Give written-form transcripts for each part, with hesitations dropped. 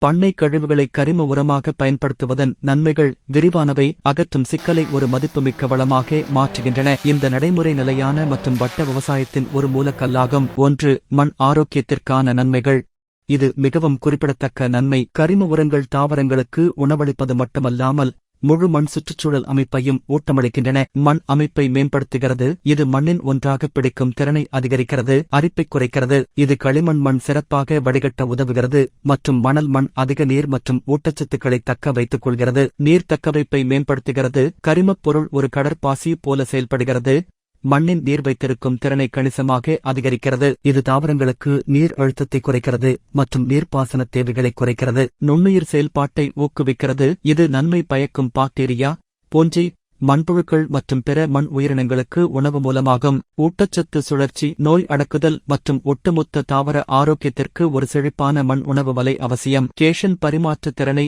பண்ணை கழிவுகளை கரிம உரமாக பயன்படுத்துவதன் நன்மைகள் விரிவானவை. அகற்றும் சிக்கலை ஒரு மதிப்புமிக்க வளமாக மாற்றுகின்றன. இந்த நடைமுறை நிலையான மற்றும் வட்ட விவசாயத்தின் ஒரு மூலக்கல்லாகும். 1. மண் ஆரோக்கியத்திற்கான நன்மைகள். இது மிகவும் குறிப்பிடத்தக்க நன்மை. கரிம உரங்கள் தாவரங்களுக்கு உணவளிப்பது மட்டுமல்லாமல் முழு மண் சுற்றுச்சூழல் அமைப்பையும் ஊட்டமளிக்கின்றன. மண் அமைப்பை மேம்படுத்துகிறது. இது மண்ணின் ஒன்றாக பிடிக்கும் திறனை அதிகரிக்கிறது. அரிப்பை குறைக்கிறது. இது களிமண் மண் சிறப்பாக வடிகட்ட உதவுகிறது மற்றும் மணல் மண் அதிக நீர் மற்றும் ஊட்டச்சத்துக்களை தக்க வைத்துக் கொள்கிறது. நீர் தக்கவைப்பை மேம்படுத்துகிறது. கரிமப் பொருள் ஒரு கடற்பாசி போல செயல்படுகிறது. மண்ணின் நீர் வைத்திருக்கும் திறனை கணிசமாக அதிகரிக்கிறது. இது தாவரங்களுக்கு நீர் அழுத்தத்தை குறைக்கிறது மற்றும் நீர்ப்பாசன தேவைகளை குறைக்கிறது. நுண்ணுயிர் செயல்பாட்டை ஊக்குவிக்கிறது. இது நன்மை பயக்கும் பாக்டீரியா, பூஞ்சை, மண்புழுக்கள் மற்றும் பிற மண் உயிரினங்களுக்கு உணவு மூலமாகும். ஊட்டச்சத்து சுழற்சி, நோய் அடக்குதல் மற்றும் ஒட்டுமொத்த தாவர ஆரோக்கியத்திற்கு ஒரு செழிப்பான மண் உணவு வலை அவசியம். கேஷன் பரிமாற்ற திறனை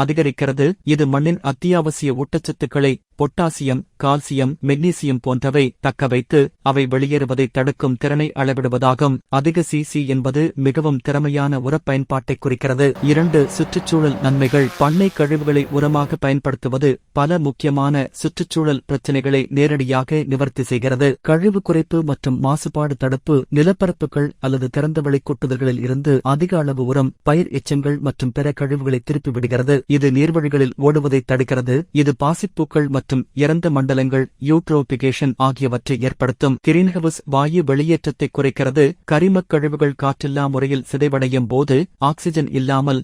அதிகரிக்கிறது. இது மண்ணின் அத்தியாவசிய ஊட்டச்சத்துக்களை பொட்டாசியம், கால்சியம், மெக்னீசியம் போன்றவை தக்கவைத்து அவை வெளியேறுவதை தடுக்கும் திறனை அளவிடுவதாகும். அதிக என்பது மிகவும் திறமையான உரப் பயன்பாட்டை குறிக்கிறது. 2. சுற்றுச்சூழல் நன்மைகள். பண்ணை கழிவுகளை உரமாக பயன்படுத்துவது பல முக்கியமான சுற்றுச்சூழல் பிரச்சினைகளை நேரடியாக நிவர்த்தி செய்கிறது. கழிவு குறைப்பு மற்றும் மாசுபாடு தடுப்பு. நிலப்பரப்புகள் அல்லது திறந்தவெளி கொட்டுதல்களில் இருந்து அதிக அளவு உரம், பயிர் எச்சங்கள் மற்றும் பிற கழிவுகளை திருப்பி விடுகிறது. இது நீர்வழிகளில் ஓடுவதை தடுக்கிறது. இது பாசிப்பூக்கள் மற்றும் இறந்த மண்டலங்கள் யூட்ரோபிகேஷன் ஆகியவற்றை ஏற்படுத்தும். கிரீன்ஹவுஸ் வாயு வெளியேற்றத்தை குறைக்கிறது. கரிமக் கழிவுகள் காற்றில்லா முறையில் சிதைவடையும் போது ஆக்சிஜன் இல்லாமல்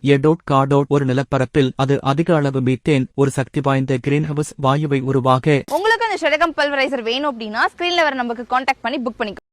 கார்டோட் ஒரு நிலப்பரப்பில் அது அதிக அளவு மீத்தேன், ஒரு சக்தி வாய்ந்த கிரீன்ஹவுஸ் வாயுவை உருவாக. உங்களுக்கு அந்த ஷெடகம் பல்வரைசர் வேணும் அப்படின்னா ஸ்கிரீன்ல வர நமக்கு கான்டாக்ட் பண்ணி புக் பண்ணிக்கோ.